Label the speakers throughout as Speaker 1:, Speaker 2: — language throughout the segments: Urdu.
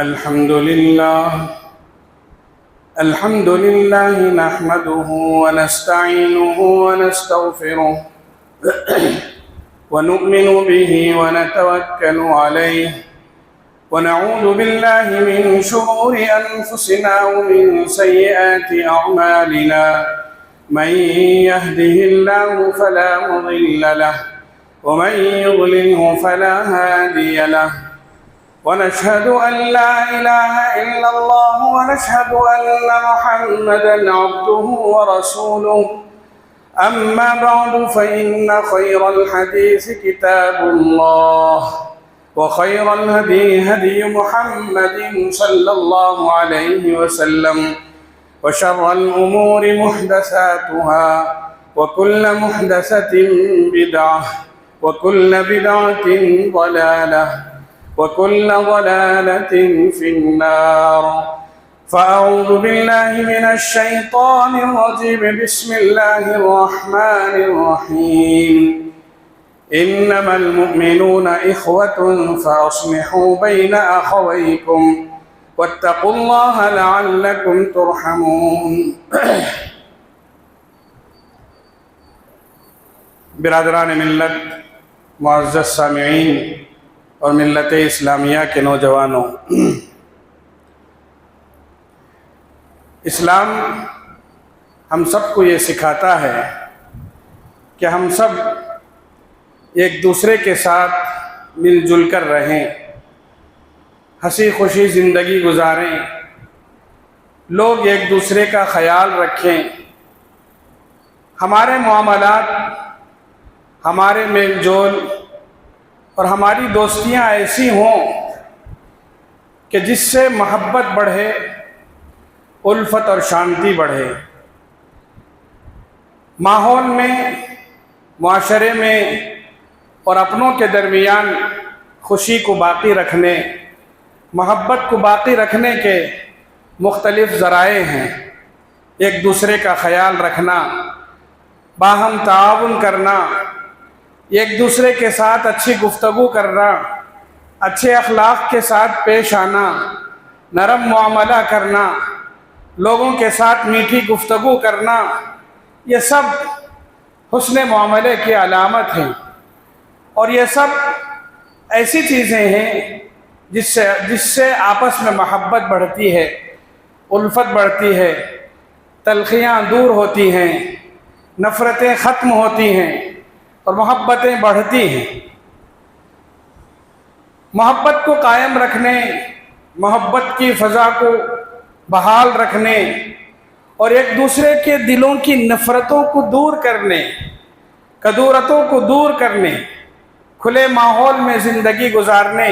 Speaker 1: الحمد لله نحمده ونستعينه ونستغفره ونؤمن به ونتوكل عليه ونعوذ بالله من شرور أنفسنا ومن سيئات أعمالنا من يهده الله فلا مضل له ومن يضلله فلا هادي له ونشهد أن لا إله إلا الله ونشهد أن محمدًا عبده ورسوله أما بعد فإن خير الحديث كتاب الله وخير الهدي هدي محمد صلى الله عليه وسلم وشر الأمور محدثاتها وكل محدثة بدعة وكل بدعة ضلالة وكل ضلالة في النار فأعوذ بالله من الشيطان الرجيم بسم الله الرحمن الرحيم إنما المؤمنون إخوة فأصلحوا بين أخويكم واتقوا الله لعلكم ترحمون برادران ملت، معزز سامعین اور ملت اسلامیہ کے نوجوانوں، اسلام ہم سب کو یہ سکھاتا ہے کہ ہم سب ایک دوسرے کے ساتھ مل جل کر رہیں، ہنسی خوشی زندگی گزاریں، لوگ ایک دوسرے کا خیال رکھیں، ہمارے معاملات، ہمارے میل جول اور ہماری دوستیاں ایسی ہوں کہ جس سے محبت بڑھے، الفت اور شانتی بڑھے، ماحول میں، معاشرے میں اور اپنوں کے درمیان خوشی کو باقی رکھنے، محبت کو باقی رکھنے کے مختلف ذرائع ہیں۔ ایک دوسرے کا خیال رکھنا، باہم تعاون کرنا، ایک دوسرے کے ساتھ اچھی گفتگو کرنا، اچھے اخلاق کے ساتھ پیش آنا، نرم معاملہ کرنا، لوگوں کے ساتھ میٹھی گفتگو کرنا، یہ سب حسن معاملے کی علامت ہیں، اور یہ سب ایسی چیزیں ہیں جس سے آپس میں محبت بڑھتی ہے، الفت بڑھتی ہے، تلخیاں دور ہوتی ہیں، نفرتیں ختم ہوتی ہیں اور محبتیں بڑھتی ہیں۔ محبت کو قائم رکھنے، محبت کی فضا کو بحال رکھنے اور ایک دوسرے کے دلوں کی نفرتوں کو دور کرنے، کدورتوں کو دور کرنے، کھلے ماحول میں زندگی گزارنے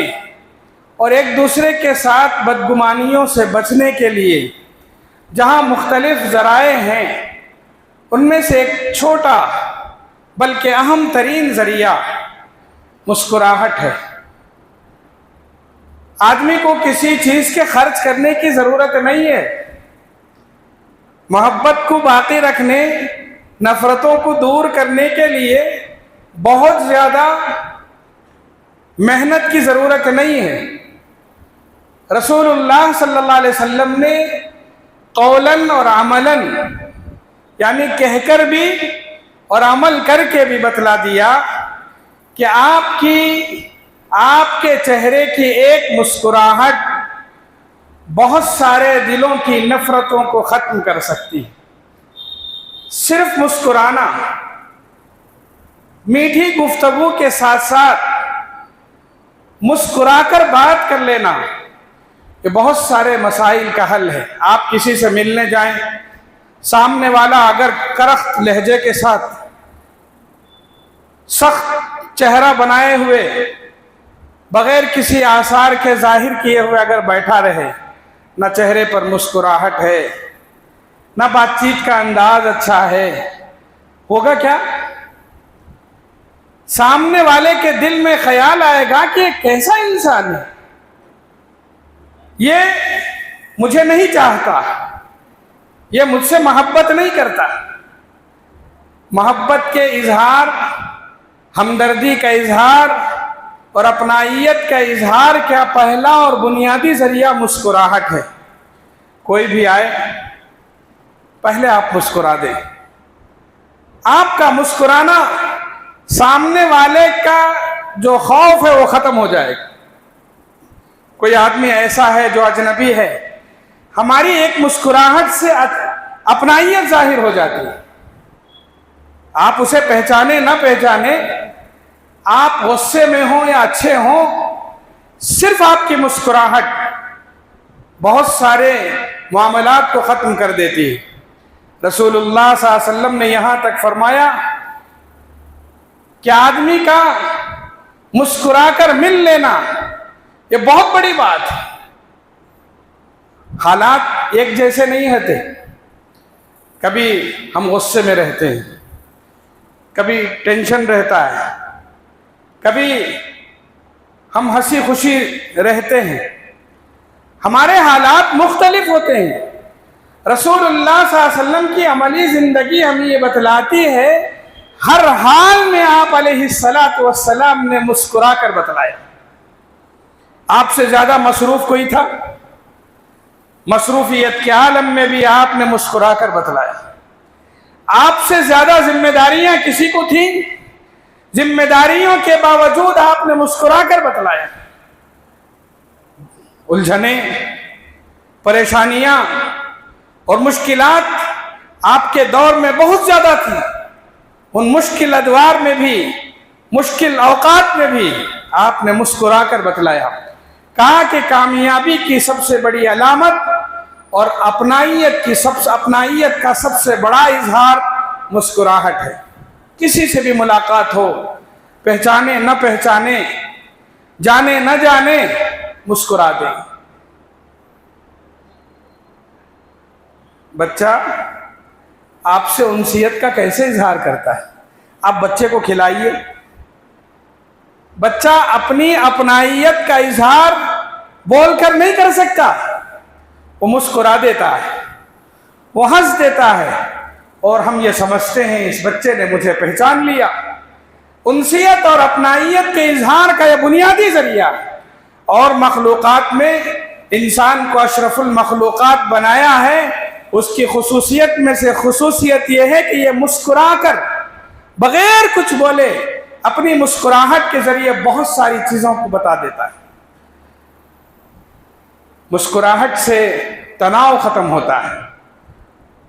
Speaker 1: اور ایک دوسرے کے ساتھ بدگمانیوں سے بچنے کے لیے جہاں مختلف ذرائع ہیں، ان میں سے ایک چھوٹا بلکہ اہم ترین ذریعہ مسکراہٹ ہے۔ آدمی کو کسی چیز کے خرچ کرنے کی ضرورت نہیں ہے، محبت کو باقی رکھنے، نفرتوں کو دور کرنے کے لیے بہت زیادہ محنت کی ضرورت نہیں ہے۔ رسول اللہ صلی اللہ علیہ وسلم نے قولاً اور عملاً، یعنی کہہ کر بھی اور عمل کر کے بھی بتلا دیا کہ آپ کے چہرے کی ایک مسکراہٹ بہت سارے دلوں کی نفرتوں کو ختم کر سکتی ہے۔ صرف مسکرانا، میٹھی گفتگو کے ساتھ ساتھ مسکرا کر بات کر لینا، یہ بہت سارے مسائل کا حل ہے۔ آپ کسی سے ملنے جائیں، سامنے والا اگر کرخت لہجے کے ساتھ، سخت چہرہ بنائے ہوئے، بغیر کسی آثار کے ظاہر کیے ہوئے اگر بیٹھا رہے، نہ چہرے پر مسکراہٹ ہے، نہ بات چیت کا انداز اچھا ہے، ہوگا کیا؟ سامنے والے کے دل میں خیال آئے گا کہ یہ کیسا انسان ہے، یہ مجھے نہیں چاہتا، یہ مجھ سے محبت نہیں کرتا۔ محبت کے اظہار، ہمدردی کا اظہار، اور اپنائیت کا اظہار کا پہلا اور بنیادی ذریعہ مسکراہٹ ہے۔ کوئی بھی آئے پہلے آپ مسکرا دیں، آپ کا مسکرانا سامنے والے کا جو خوف ہے وہ ختم ہو جائے گا۔ کوئی آدمی ایسا ہے جو اجنبی ہے، ہماری ایک مسکراہٹ سے اپنائیت ظاہر ہو جاتی ہے۔ آپ اسے پہچانے نہ پہچانے، آپ غصے میں ہوں یا اچھے ہوں، صرف آپ کی مسکراہٹ بہت سارے معاملات کو ختم کر دیتی ہے۔ رسول اللہ صلی اللہ علیہ وسلم نے یہاں تک فرمایا کہ آدمی کا مسکرا کر مل لینا یہ بہت بڑی بات ہے۔ حالات ایک جیسے نہیں ہوتے، کبھی ہم غصے میں رہتے ہیں، کبھی ٹینشن رہتا ہے، کبھی ہم ہنسی خوشی رہتے ہیں، ہمارے حالات مختلف ہوتے ہیں۔ رسول اللہ صلی اللہ علیہ وسلم کی عملی زندگی ہمیں یہ بتلاتی ہے، ہر حال میں آپ علیہ الصلاۃ والسلام نے مسکرا کر بتلایا۔ آپ سے زیادہ مصروف کوئی تھا؟ مصروفیت کے عالم میں بھی آپ نے مسکرا کر بتلایا۔ آپ سے زیادہ ذمہ داریاں کسی کو تھیں؟ ذمہ داریوں کے باوجود آپ نے مسکرا کر بتلایا۔ الجھنیں، پریشانیاں اور مشکلات آپ کے دور میں بہت زیادہ تھیں۔ ان مشکل ادوار میں بھی، مشکل اوقات میں بھی آپ نے مسکرا کر بتلایا۔ کہا کہ کامیابی کی سب سے بڑی علامت اور اپنائیت کا سب سے بڑا اظہار مسکراہٹ ہے۔ کسی سے بھی ملاقات ہو، پہچانے نہ پہچانے، جانے نہ جانے، مسکرا دیں۔ بچہ آپ سے انسیت کا کیسے اظہار کرتا ہے؟ آپ بچے کو کھلائیے، بچہ اپنی اپنائیت کا اظہار بول کر نہیں کر سکتا، وہ مسکرا دیتا ہے، وہ ہنس دیتا ہے، اور ہم یہ سمجھتے ہیں اس بچے نے مجھے پہچان لیا۔ انسیت اور اپنائیت کے اظہار کا یہ بنیادی ذریعہ، اور مخلوقات میں انسان کو اشرف المخلوقات بنایا ہے، اس کی خصوصیت میں سے خصوصیت یہ ہے کہ یہ مسکرا کر بغیر کچھ بولے اپنی مسکراہٹ کے ذریعے بہت ساری چیزوں کو بتا دیتا ہے۔ مسکراہٹ سے تناؤ ختم ہوتا ہے،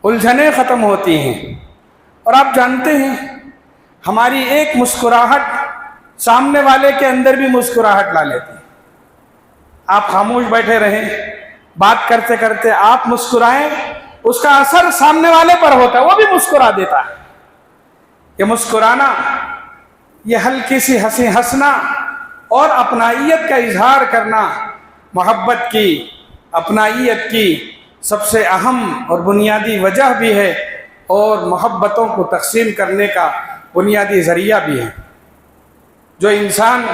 Speaker 1: الجھنیں ختم ہوتی ہیں، اور آپ جانتے ہیں ہماری ایک مسکراہٹ سامنے والے کے اندر بھی مسکراہٹ لا لیتی ہے۔ آپ خاموش بیٹھے رہیں، بات کرتے کرتے آپ مسکرائیں، اس کا اثر سامنے والے پر ہوتا ہے، وہ بھی مسکرا دیتا ہے۔ یہ مسکرانا، یہ ہلکی سی ہنسی ہنسنا اور اپنائیت کا اظہار کرنا محبت کی، اپنائیت کی سب سے اہم اور بنیادی وجہ بھی ہے، اور محبتوں کو تقسیم کرنے کا بنیادی ذریعہ بھی ہے۔ جو انسان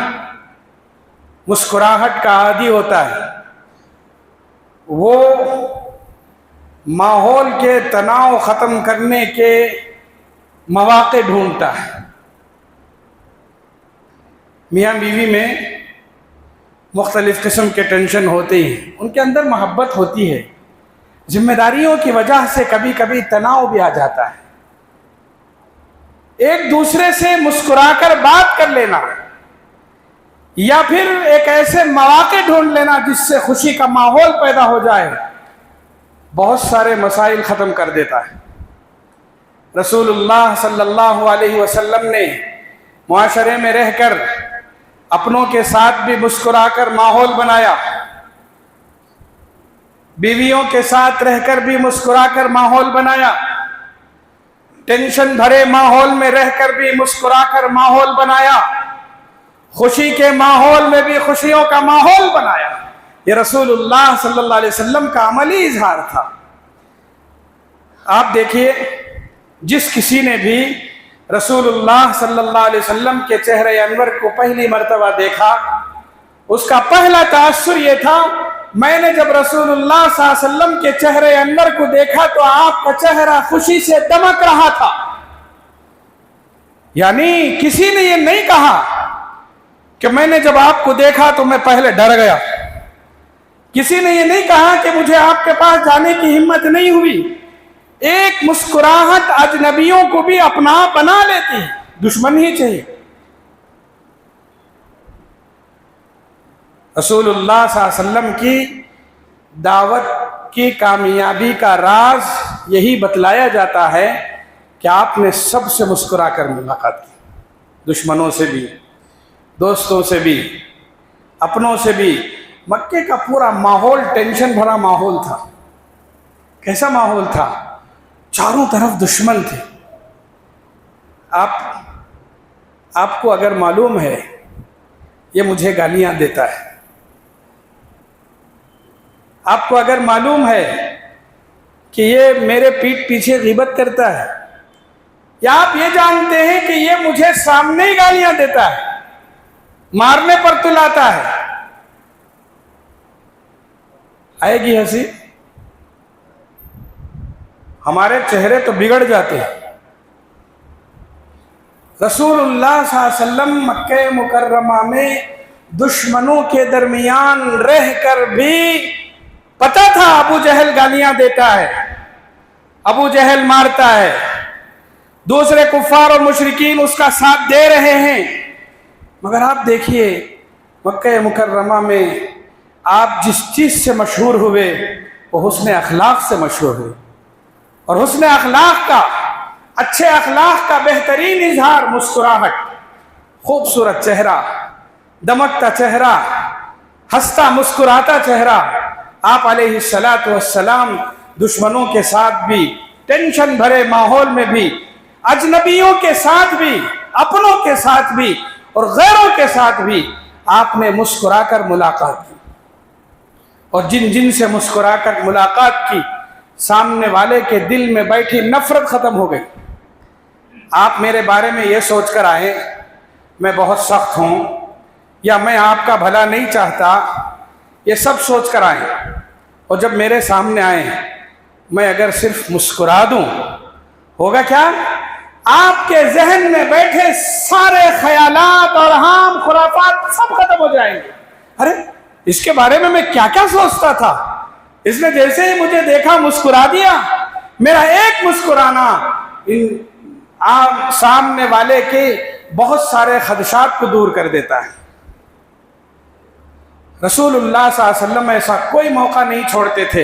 Speaker 1: مسکراہٹ کا عادی ہوتا ہے، وہ ماحول کے تناؤ ختم کرنے کے مواقع ڈھونڈتا ہے۔ میاں بیوی میں مختلف قسم کے ٹینشن ہوتے ہیں، ان کے اندر محبت ہوتی ہے، ذمہ داریوں کی وجہ سے کبھی کبھی تناؤ بھی آ جاتا ہے۔ ایک دوسرے سے مسکرا کر بات کر لینا، یا پھر ایک ایسے مواقع ڈھونڈ لینا جس سے خوشی کا ماحول پیدا ہو جائے، بہت سارے مسائل ختم کر دیتا ہے۔ رسول اللہ صلی اللہ علیہ وسلم نے معاشرے میں رہ کر اپنوں کے ساتھ بھی مسکرا کر ماحول بنایا، بیویوں کے ساتھ رہ کر بھی مسکرا کر ماحول بنایا، ٹینشن بھرے ماحول میں رہ کر بھی مسکرا کر ماحول بنایا، خوشی کے ماحول میں بھی خوشیوں کا ماحول بنایا۔ یہ رسول اللہ صلی اللہ علیہ وسلم کا عملی اظہار تھا۔ آپ دیکھیے، جس کسی نے بھی رسول اللہ صلی اللہ علیہ وسلم کے چہرے انور کو پہلی مرتبہ دیکھا، اس کا پہلا تاثر یہ تھا، میں نے جب رسول اللہ صلی اللہ علیہ وسلم کے چہرے انور کو دیکھا تو آپ کا چہرہ خوشی سے دمک رہا تھا۔ یعنی کسی نے یہ نہیں کہا کہ میں نے جب آپ کو دیکھا تو میں پہلے ڈر گیا. کسی نے یہ نہیں کہا کہ مجھے آپ کے پاس جانے کی ہمت نہیں ہوئی. ایک مسکراہٹ اجنبیوں کو بھی اپنا بنا لیتی ہے. دشمن ہی چاہیے. رسول اللہ صلی اللہ علیہ وسلم کی دعوت کی کامیابی کا راز یہی بتلایا جاتا ہے کہ آپ نے سب سے مسکرا کر ملاقات کی. دشمنوں سے بھی، دوستوں سے بھی، اپنوں سے بھی. مکے کا پورا ماحول ٹینشن بھرا ماحول تھا. کیسا ماحول تھا؟ چاروں طرف دشمن تھے. آپ کو اگر معلوم ہے یہ مجھے گالیاں دیتا ہے، آپ کو اگر معلوم ہے کہ یہ میرے پیٹھ پیچھے غیبت کرتا ہے، یا آپ یہ جانتے ہیں کہ یہ مجھے سامنے ہی گالیاں دیتا ہے، مارنے پر تلاتا ہے، آئے گی ہنسی؟ ہمارے چہرے تو بگڑ جاتے ہیں. رسول اللہ صلی اللہ علیہ وسلم مکہ مکرمہ میں دشمنوں کے درمیان رہ کر بھی پتہ تھا ابو جہل گالیاں دیتا ہے، ابو جہل مارتا ہے، دوسرے کفار اور مشرکین اس کا ساتھ دے رہے ہیں. مگر آپ دیکھیے مکہ مکرمہ میں آپ جس چیز سے مشہور ہوئے وہ حسن اخلاق سے مشہور ہوئے. اور حسن اخلاق کا، اچھے اخلاق کا بہترین اظہار مسکراہٹ، خوبصورت چہرہ، دمکتا چہرہ، ہنستا مسکراتا چہرہ. آپ علیہ السلام دشمنوں کے ساتھ بھی، ٹینشن بھرے ماحول میں بھی، اجنبیوں کے ساتھ بھی، اپنوں کے ساتھ بھی اور غیروں کے ساتھ بھی آپ نے مسکرا کر ملاقات کی. اور جن سے مسکرا کر ملاقات کی، سامنے والے کے دل میں بیٹھی نفرت ختم ہو گئی. آپ میرے بارے میں یہ سوچ کر آئے میں بہت سخت ہوں یا میں آپ کا بھلا نہیں چاہتا، یہ سب سوچ کر آئے. اور جب میرے سامنے آئے میں اگر صرف مسکرا دوں ہوگا کیا؟ آپ کے ذہن میں بیٹھے سارے خیالات اور عام خرافات سب ختم ہو جائیں گے. ارے اس کے بارے میں کیا کیا سوچتا تھا، اس نے جیسے ہی مجھے دیکھا مسکرا دیا. میرا ایک مسکرانا سامنے والے کے بہت سارے خدشات کو دور کر دیتا ہے. رسول اللہ صلی اللہ علیہ وسلم ایسا کوئی موقع نہیں چھوڑتے تھے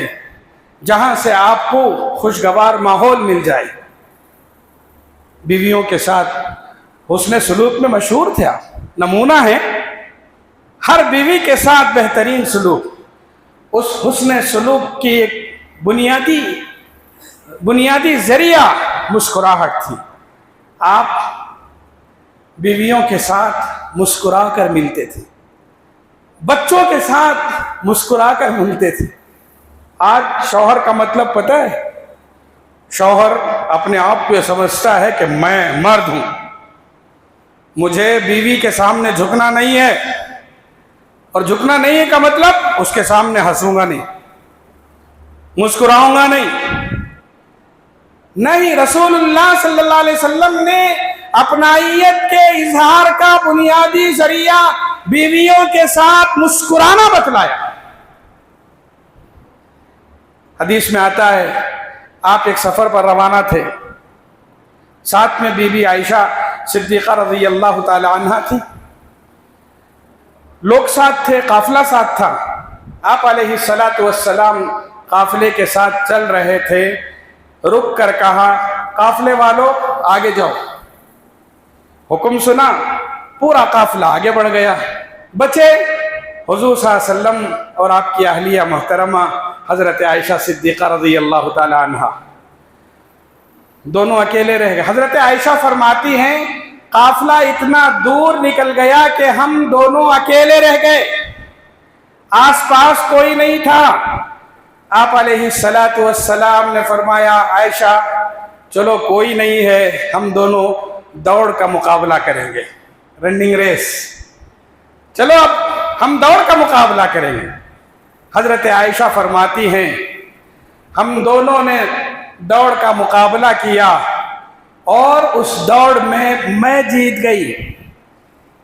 Speaker 1: جہاں سے آپ کو خوشگوار ماحول مل جائے. بیویوں کے ساتھ حسن سلوک میں مشہور تھے آپ، نمونہ ہیں. ہر بیوی کے ساتھ بہترین سلوک. اس حسن سلوک کی ایک بنیادی ذریعہ مسکراہٹ تھی. آپ بیویوں کے ساتھ مسکرا کر ملتے تھے، بچوں کے ساتھ مسکرا کر ملتے تھے. آج شوہر کا مطلب پتہ ہے؟ شوہر اپنے آپ کو یہ سمجھتا ہے کہ میں مرد ہوں، مجھے بیوی کے سامنے جھکنا نہیں ہے. اور جھکنا نہیں ہے کا مطلب اس کے سامنے ہنسوں گا نہیں، مسکراؤں گا نہیں. رسول اللہ صلی اللہ علیہ وسلم نے اپنائیت کے اظہار کا بنیادی ذریعہ بیویوں کے ساتھ مسکرانا بتلایا. حدیث میں آتا ہے آپ ایک سفر پر روانہ تھے، ساتھ میں بی بی عائشہ صدیقہ رضی اللہ تعالی عنہا تھی، لوگ ساتھ تھے، قافلہ ساتھ تھا. آپ علیہ السلام قافلے کے ساتھ چل رہے تھے. رک کر کہا قافلے والوں آگے جاؤ. حکم سنا، پورا قافلہ آگے بڑھ گیا. بچے حضور صلی اللہ علیہ وسلم اور آپ کی اہلیہ محترمہ حضرت عائشہ صدیقہ رضی اللہ تعالی عنہا، دونوں اکیلے رہ گئے. حضرت عائشہ فرماتی ہیں قافلہ اتنا دور نکل گیا کہ ہم دونوں اکیلے رہ گئے، آس پاس کوئی نہیں تھا. آپ علیہ السلام نے فرمایا عائشہ چلو کوئی نہیں ہے، ہم دونوں دوڑ کا مقابلہ کریں گے، رننگ ریس، چلو اب ہم دوڑ کا مقابلہ کریں گے. حضرت عائشہ فرماتی ہیں ہم دونوں نے دوڑ کا مقابلہ کیا اور اس دوڑ میں جیت گئی.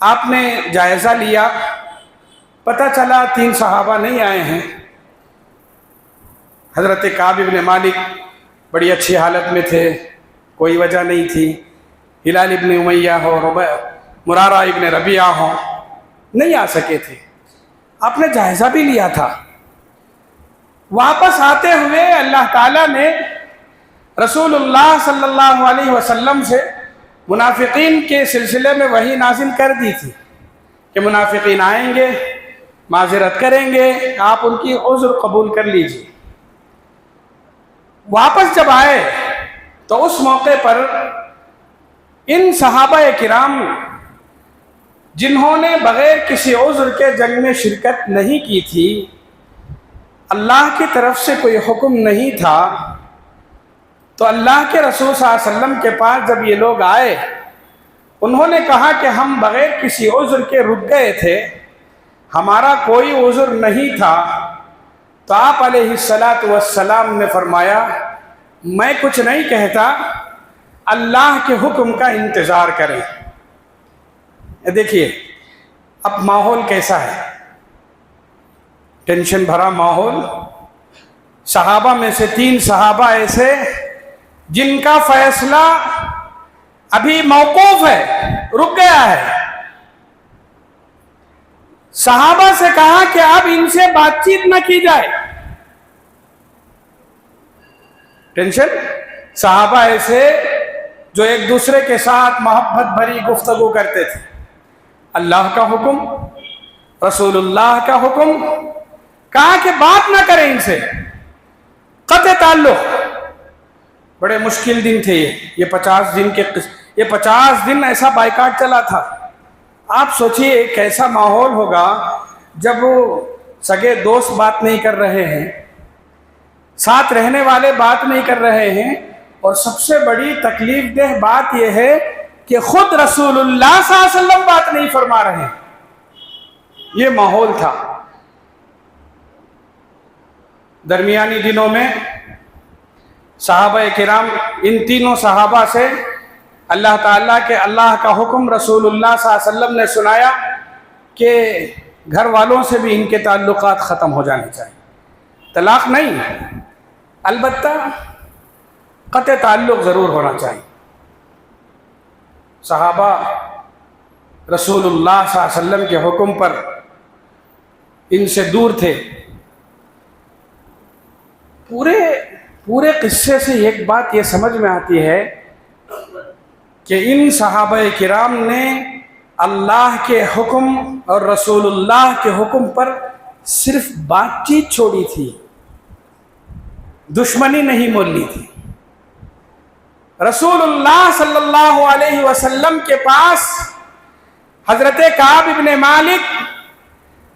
Speaker 1: آپ نے جائزہ لیا، پتہ چلا 3 صحابہ نہیں آئے ہیں۔ حضرت کعب ابن مالک بڑی اچھی حالت میں تھے، کوئی وجہ نہیں تھی، ہلال ابن امیہ ہو، مرارہ ابن ربیعہ ہو، نہیں آ سکے تھے۔ آپ نے جائزہ بھی لیا تھا۔ واپس آتے ہوئے اللہ تعالیٰ نے رسول اللہ صلی اللہ علیہ وسلم سے منافقین کے سلسلے میں وحی نازل کر دی تھی کہ منافقین آئیں گے، معذرت کریں گے، آپ ان کی عذر قبول کر لیجیے۔ واپس جب آئے تو اس موقع پر ان صحابہ کرام جنہوں نے بغیر کسی عذر کے جنگ میں شرکت نہیں کی تھی، اللہ کی طرف سے کوئی حکم نہیں تھا، تو اللہ کے رسول صلی اللہ علیہ وسلم کے پاس جب یہ لوگ آئے، انہوں نے کہا کہ ہم بغیر کسی عذر کے رک گئے تھے، ہمارا کوئی عذر نہیں تھا۔ تو آپ علیہ السلام نے فرمایا میں کچھ نہیں کہتا، اللہ کے حکم کا انتظار کریں۔ دیکھیے اب ماحول کیسا ہے، ٹینشن بھرا ماحول۔ صحابہ میں سے 3 صحابہ ایسے جن کا فیصلہ ابھی موقوف ہے، رک گیا ہے۔ صحابہ سے کہا کہ اب ان سے بات چیت نہ کی جائے۔ ٹینشن، صحابہ ایسے جو ایک دوسرے کے ساتھ محبت بھری گفتگو کرتے تھے۔ اللہ کا حکم، رسول اللہ کا حکم، کہا کہ بات نہ کریں ان سے، قطع تعلق۔ بڑے مشکل دن تھے یہ 50 دن ایسا بائیکاٹ چلا تھا۔ آپ سوچئے کیسا ماحول ہوگا جب سگے دوست بات نہیں کر رہے ہیں، ساتھ رہنے والے بات نہیں کر رہے ہیں، اور سب سے بڑی تکلیف دہ بات یہ ہے کہ خود رسول اللہ صلی اللہ علیہ وسلم بات نہیں فرما رہے ہیں۔ یہ ماحول تھا۔ درمیانی دنوں میں صحابہ کرام، ان تینوں صحابہ سے اللہ تعالیٰ کے اللہ کا حکم رسول اللہ صلی اللہ علیہ وسلم نے سنایا کہ گھر والوں سے بھی ان کے تعلقات ختم ہو جانے چاہیے۔ طلاق نہیں، البتہ قطع تعلق ضرور ہونا چاہیے۔ صحابہ رسول اللہ صلی اللہ علیہ وسلم کے حکم پر ان سے دور تھے۔ پورے قصے سے ایک بات یہ سمجھ میں آتی ہے کہ ان صحابہ کرام نے اللہ کے حکم اور رسول اللہ کے حکم پر صرف بات چیت چھوڑی تھی، دشمنی نہیں مول لی تھی۔ رسول اللہ صلی اللہ علیہ وسلم کے پاس حضرت کعب ابن مالک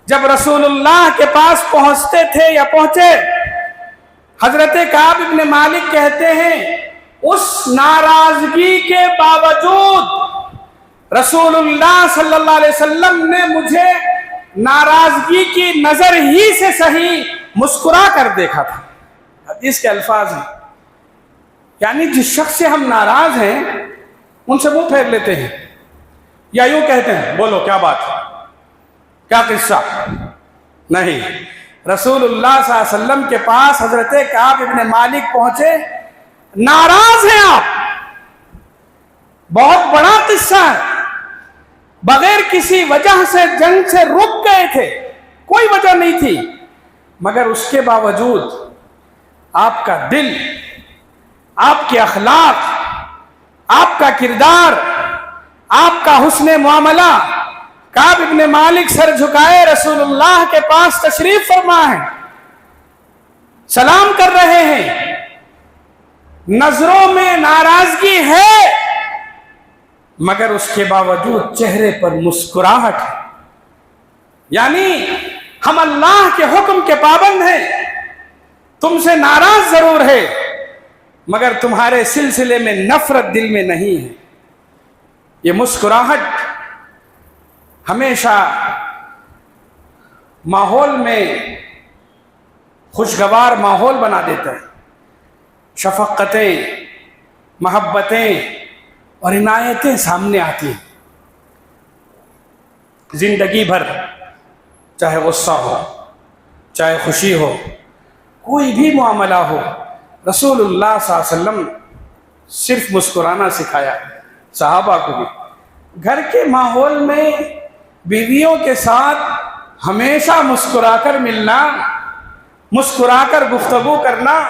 Speaker 1: جب رسول اللہ کے پاس پہنچتے تھے یا پہنچے، حضرت کعب ابن مالک کہتے ہیں اس ناراضگی کے باوجود رسول اللہ صلی اللہ علیہ وسلم نے مجھے ناراضگی کی نظر ہی سے صحیح مسکرا کر دیکھا تھا۔ حدیث کے الفاظ ہیں، یعنی جس شخص سے ہم ناراض ہیں ان سے منہ پھیر لیتے ہیں، یا یوں کہتے ہیں بولو کیا بات ہے، کیا قصہ؟ نہیں، رسول اللہ صلی اللہ علیہ وسلم کے پاس حضرت کعب ابن مالک پہنچے، ناراض ہیں آپ، بہت بڑا قصہ ہے، بغیر کسی وجہ سے جنگ سے رک گئے تھے، کوئی وجہ نہیں تھی، مگر اس کے باوجود آپ کا دل، آپ کے اخلاق، آپ کا کردار، آپ کا حسن معاملہ، کعب ابن مالک سر جھکائے رسول اللہ کے پاس تشریف فرما ہے، سلام کر رہے ہیں، نظروں میں ناراضگی ہے مگر اس کے باوجود چہرے پر مسکراہٹ ہے، یعنی ہم اللہ کے حکم کے پابند ہیں، تم سے ناراض ضرور ہے مگر تمہارے سلسلے میں نفرت دل میں نہیں ہے۔ یہ مسکراہٹ ہمیشہ ماحول میں خوشگوار ماحول بنا دیتا ہے، شفقتیں، محبتیں اور عنایتیں سامنے آتی ہیں۔ زندگی بھر چاہے غصہ ہو چاہے خوشی ہو کوئی بھی معاملہ ہو رسول اللہ صلی اللہ علیہ وسلم صرف مسکرانا سکھایا صحابہ کو بھی. گھر کے ماحول میں بیویوں کے ساتھ ہمیشہ مسکرا کر ملنا مسکرا کر گفتگو کرنا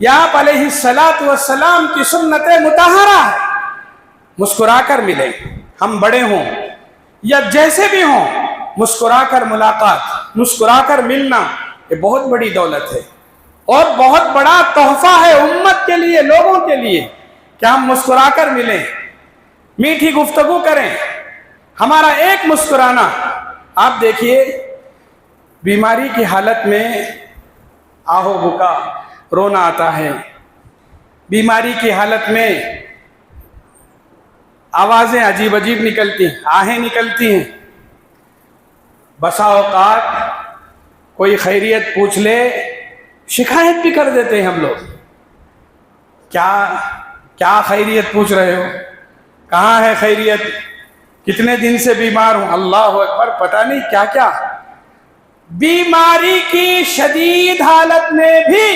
Speaker 1: یا آپ علیہ الصلاۃ والسلام کی سنت مطہرہ ہے. مسکرا کر ملیں ہم بڑے ہوں یا جیسے بھی ہوں مسکرا کر ملاقات مسکرا کر ملنا یہ بہت بڑی دولت ہے اور بہت بڑا تحفہ ہے امت کے لیے لوگوں کے لیے کہ ہم مسکرا کر ملیں میٹھی گفتگو کریں. ہمارا ایک مسکرانا آپ دیکھیے بیماری کی حالت میں آہو بکا رونا آتا ہے بیماری کی حالت میں آوازیں عجیب عجیب نکلتی ہیں آہیں نکلتی ہیں. بسا اوقات کوئی خیریت پوچھ لے شکایت بھی کر دیتے ہیں ہم لوگ کیا خیریت پوچھ رہے ہو کہاں ہے خیریت کتنے دن سے بیمار ہوں اللہ اکبر پتہ نہیں کیا کیا. بیماری کی شدید حالت میں بھی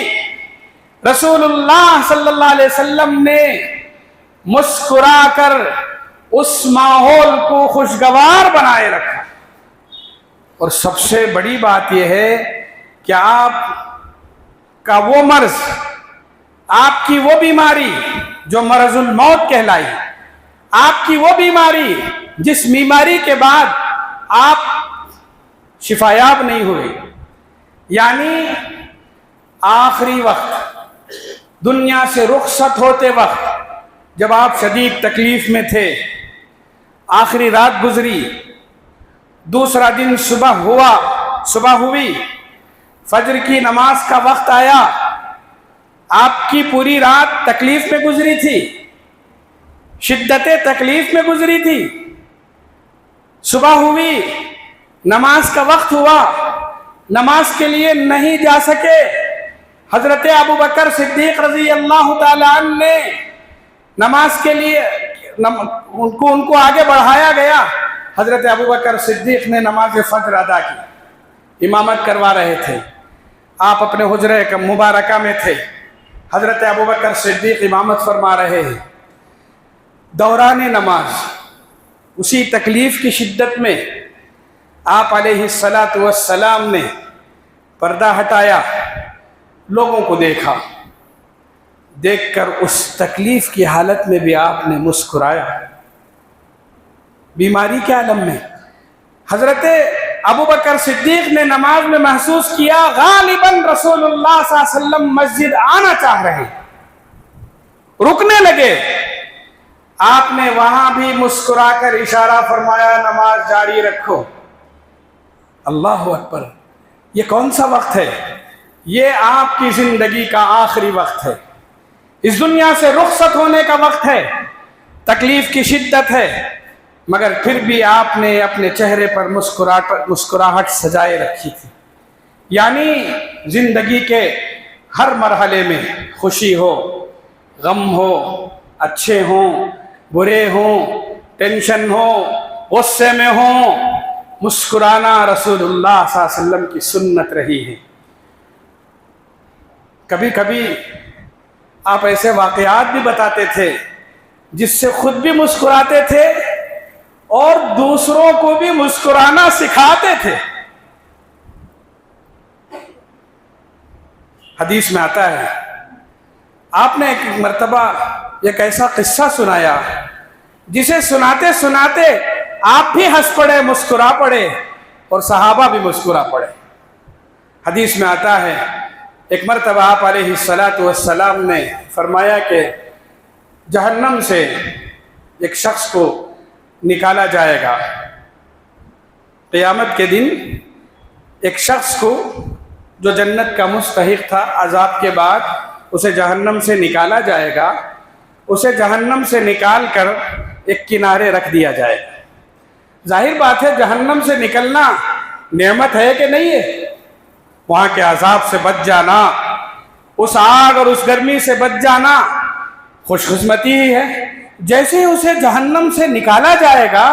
Speaker 1: رسول اللہ صلی اللہ علیہ وسلم نے مسکرا کر اس ماحول کو خوشگوار بنائے رکھا. اور سب سے بڑی بات یہ ہے کہ آپ کا وہ مرض آپ کی وہ بیماری جو مرض الموت کہلائی آپ کی وہ بیماری جس بیماری کے بعد آپ شفایاب نہیں ہوئے یعنی آخری وقت دنیا سے رخصت ہوتے وقت جب آپ شدید تکلیف میں تھے آخری رات گزری دوسرا دن صبح ہوئی فجر کی نماز کا وقت آیا آپ کی پوری رات تکلیف میں گزری تھی شدت تکلیف میں گزری تھی صبح ہوئی نماز کا وقت ہوا نماز کے لیے نہیں جا سکے حضرت ابو بکر صدیق رضی اللہ تعالی عنہ نے نماز کے لیے ان کو آگے بڑھایا گیا حضرت ابو بکر صدیق نے نماز فجر ادا کی امامت کروا رہے تھے آپ اپنے حجرے مبارکہ میں تھے حضرت ابو بکر صدیق امامت فرما رہے ہیں دوران نماز اسی تکلیف کی شدت میں آپ علیہ الصلاۃ والسلام نے پردہ ہٹایا لوگوں کو دیکھا دیکھ کر اس تکلیف کی حالت میں بھی آپ نے مسکرایا بیماری کے عالم میں حضرت ابو بکر صدیق نے نماز میں محسوس کیا غالباً رسول اللہ صلی اللہ علیہ وسلم مسجد آنا چاہ رہے رکنے لگے آپ نے وہاں بھی مسکرا کر اشارہ فرمایا نماز جاری رکھو اللہ اکبر یہ کون سا وقت ہے یہ آپ کی زندگی کا آخری وقت ہے اس دنیا سے رخصت ہونے کا وقت ہے تکلیف کی شدت ہے مگر پھر بھی آپ نے اپنے چہرے پر مسکراہٹ سجائے رکھی تھی یعنی زندگی کے ہر مرحلے میں خوشی ہو غم ہو اچھے ہوں برے ہوں ٹینشن ہو غصے میں ہوں مسکرانا رسول اللہ صلی اللہ علیہ وسلم کی سنت رہی ہے. کبھی کبھی آپ ایسے واقعات بھی بتاتے تھے جس سے خود بھی مسکراتے تھے اور دوسروں کو بھی مسکرانا سکھاتے تھے. حدیث میں آتا ہے آپ نے ایک مرتبہ ایک ایسا قصہ سنایا جسے سناتے سناتے آپ بھی ہنس پڑے مسکرا پڑے اور صحابہ بھی مسکرا پڑے. حدیث میں آتا ہے ایک مرتبہ آپ علیہ الصلاۃ والسلام نے فرمایا کہ جہنم سے ایک شخص کو نکالا جائے گا. قیامت کے دن ایک شخص کو جو جنت کا مستحق تھا عذاب کے بعد اسے جہنم سے نکالا جائے گا. اسے جہنم سے نکال کر ایک کنارے رکھ دیا جائے گا. ظاہر بات ہے جہنم سے نکلنا نعمت ہے کہ نہیں ہے؟ وہاں کے عذاب سے بچ جانا اس آگ اور اس گرمی سے بچ جانا خوش قسمتی ہی ہے. جیسے اسے جہنم سے نکالا جائے گا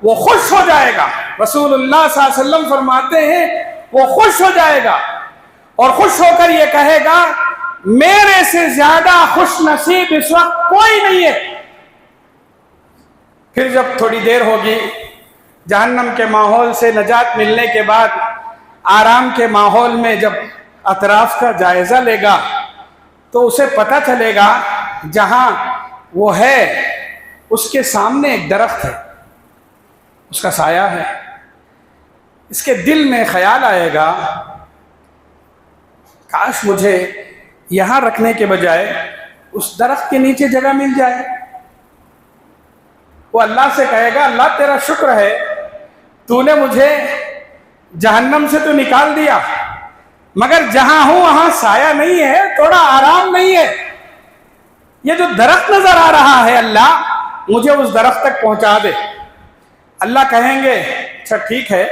Speaker 1: وہ خوش ہو جائے گا رسول اللہ صلی اللہ علیہ وسلم فرماتے ہیں وہ خوش ہو جائے گا اور خوش ہو کر یہ کہے گا میرے سے زیادہ خوش نصیب اس وقت کوئی نہیں ہے۔ پھر جب تھوڑی دیر ہوگی، جہنم کے ماحول سے نجات ملنے کے بعد آرام کے ماحول میں جب اطراف کا جائزہ لے گا تو اسے پتہ چلے گا جہاں وہ ہے اس کے سامنے ایک درخت ہے، اس کا سایہ ہے۔ اس کے دل میں خیال آئے گا کاش مجھے یہاں رکھنے کے بجائے اس درخت کے نیچے جگہ مل جائے۔ وہ اللہ سے کہے گا اللہ تیرا شکر ہے، تو نے مجھے جہنم سے تو نکال دیا، مگر جہاں ہوں وہاں سایہ نہیں ہے، تھوڑا آرام نہیں ہے۔ یہ جو درخت نظر آ رہا ہے اللہ مجھے اس درخت تک پہنچا دے۔ اللہ کہیں گے اچھا ٹھیک ہے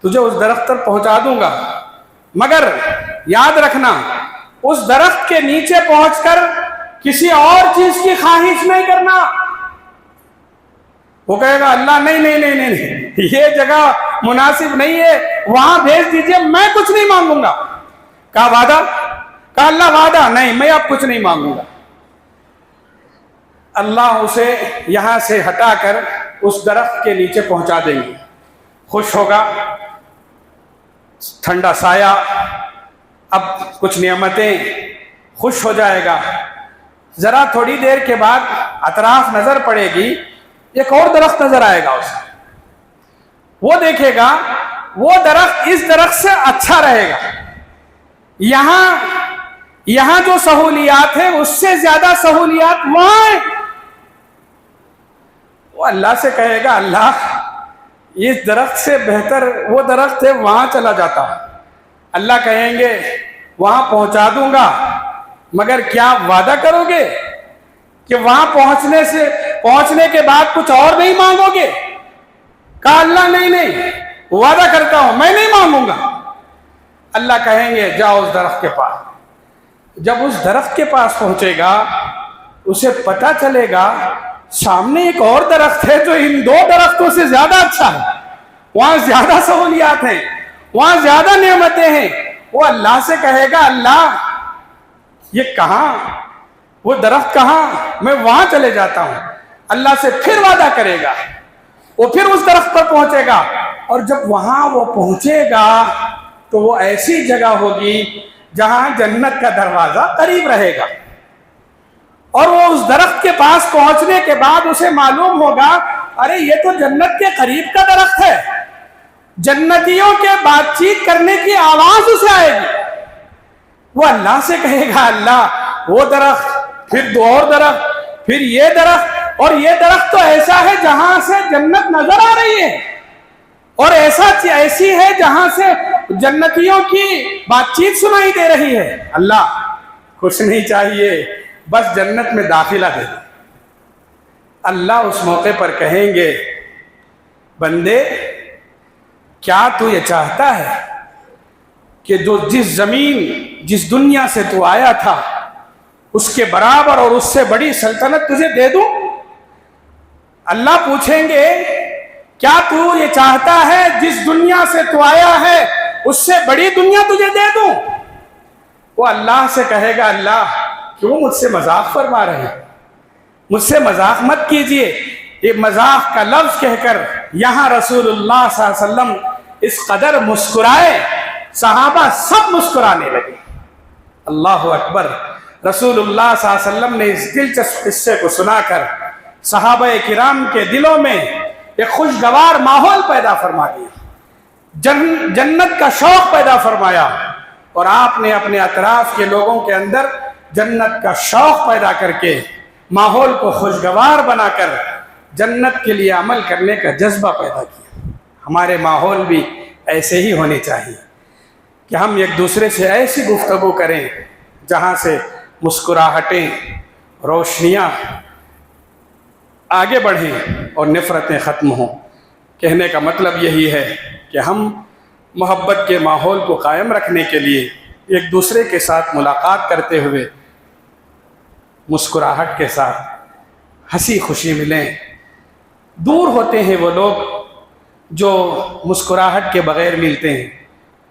Speaker 1: تجھے اس درخت تک پہنچا دوں گا، مگر یاد رکھنا اس درخت کے نیچے پہنچ کر کسی اور چیز کی خواہش نہیں کرنا۔ وہ کہے گا اللہ نہیں یہ جگہ مناسب نہیں ہے، وہاں بھیج دیجئے، میں کچھ نہیں مانگوں گا۔ کہا وعدہ؟ کہا اللہ وعدہ نہیں، میں اب کچھ نہیں مانگوں گا۔ اللہ اسے یہاں سے ہٹا کر اس درخت کے نیچے پہنچا دیں گے، خوش ہوگا، ٹھنڈا سایہ، اب کچھ نعمتیں، خوش ہو جائے گا۔ ذرا تھوڑی دیر کے بعد اطراف نظر پڑے گی، ایک اور درخت نظر آئے گا اسے، وہ دیکھے گا وہ درخت اس درخت سے اچھا رہے گا، یہاں جو سہولیات ہیں اس سے زیادہ سہولیات وہاں ہیں۔ وہ اللہ سے کہے گا اللہ اس درخت سے بہتر وہ درخت ہے، وہاں چلا جاتا۔ اللہ کہیں گے وہاں پہنچا دوں گا، مگر کیا وعدہ کرو گے کہ وہاں پہنچنے کے بعد کچھ اور نہیں مانگو گے؟ کہا اللہ نہیں وعدہ کرتا ہوں میں نہیں مانگوں گا۔ اللہ کہیں گے جاؤ اس درخت کے پاس۔ جب اس درخت کے پاس پہنچے گا اسے پتہ چلے گا سامنے ایک اور درخت ہے جو ان دو درختوں سے زیادہ اچھا ہے، وہاں زیادہ سہولیات ہیں، وہاں زیادہ نعمتیں ہیں۔ وہ اللہ سے کہے گا اللہ یہ کہاں، وہ درخت کہاں، میں وہاں چلے جاتا ہوں۔ اللہ سے پھر وعدہ کرے گا، وہ پھر اس درخت پر پہنچے گا، اور جب وہاں وہ پہنچے گا تو وہ ایسی جگہ ہوگی جہاں جنت کا دروازہ قریب رہے گا، اور وہ اس درخت کے پاس پہنچنے کے بعد اسے معلوم ہوگا ارے یہ تو جنت کے قریب کا درخت ہے، جنتیوں کے بات چیت کرنے کی آواز اسے آئے گی۔ وہ اللہ سے کہے گا اللہ وہ درخت، پھر دو اور درخت، پھر یہ درخت، اور یہ درخت تو ایسا ہے جہاں سے جنت نظر آ رہی ہے، اور ایسی ہے جہاں سے جنتیوں کی بات چیت سنائی دے رہی ہے۔ اللہ کچھ نہیں چاہیے، بس جنت میں داخلہ دے دے۔ اللہ اس موقع پر کہیں گے بندے کیا تو یہ چاہتا ہے کہ جو جس دنیا سے تو آیا تھا اس کے برابر اور اس سے بڑی سلطنت تجھے دے دوں؟ اللہ پوچھیں گے کیا تو یہ چاہتا ہے جس دنیا سے تو آیا ہے اس سے بڑی دنیا تجھے دے دوں؟ وہ اللہ سے کہے گا اللہ کیوں مجھ سے مذاق فرما رہے ہیں، مجھ سے مذاق مت کیجئے۔ یہ مذاق کا لفظ کہہ کر یہاں رسول اللہ صلی اللہ علیہ وسلم اس قدر مسکرائے، صحابہ سب مسکرانے لگے۔ اللہ اکبر۔ رسول اللہ صلی اللہ علیہ وسلم نے اس دلچسپ قصے کو سنا کر صحابہ کرام کے دلوں میں ایک خوشگوار ماحول پیدا فرما دیا، جنت کا شوق پیدا فرمایا، اور آپ نے اپنے اطراف کے لوگوں کے اندر جنت کا شوق پیدا کر کے ماحول کو خوشگوار بنا کر جنت کے لیے عمل کرنے کا جذبہ پیدا کیا۔ ہمارے ماحول بھی ایسے ہی ہونے چاہیے کہ ہم ایک دوسرے سے ایسی گفتگو کریں جہاں سے مسکراہٹیں، روشنیاں آگے بڑھیں اور نفرتیں ختم ہوں۔ کہنے کا مطلب یہی ہے کہ ہم محبت کے ماحول کو قائم رکھنے کے لیے ایک دوسرے کے ساتھ ملاقات کرتے ہوئے مسکراہٹ کے ساتھ ہنسی خوشی ملیں۔ دور ہوتے ہیں وہ لوگ جو مسکراہٹ کے بغیر ملتے ہیں،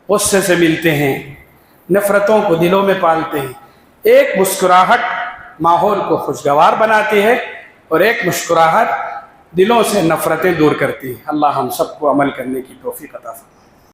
Speaker 1: غصے سے ملتے ہیں، نفرتوں کو دلوں میں پالتے ہیں. ایک مسکراہٹ ماحول کو خوشگوار بناتی ہے اور ایک مسکراہٹ دلوں سے نفرتیں دور کرتی ہے. اللہ ہم سب کو عمل کرنے کی توفیق عطا فرمائے.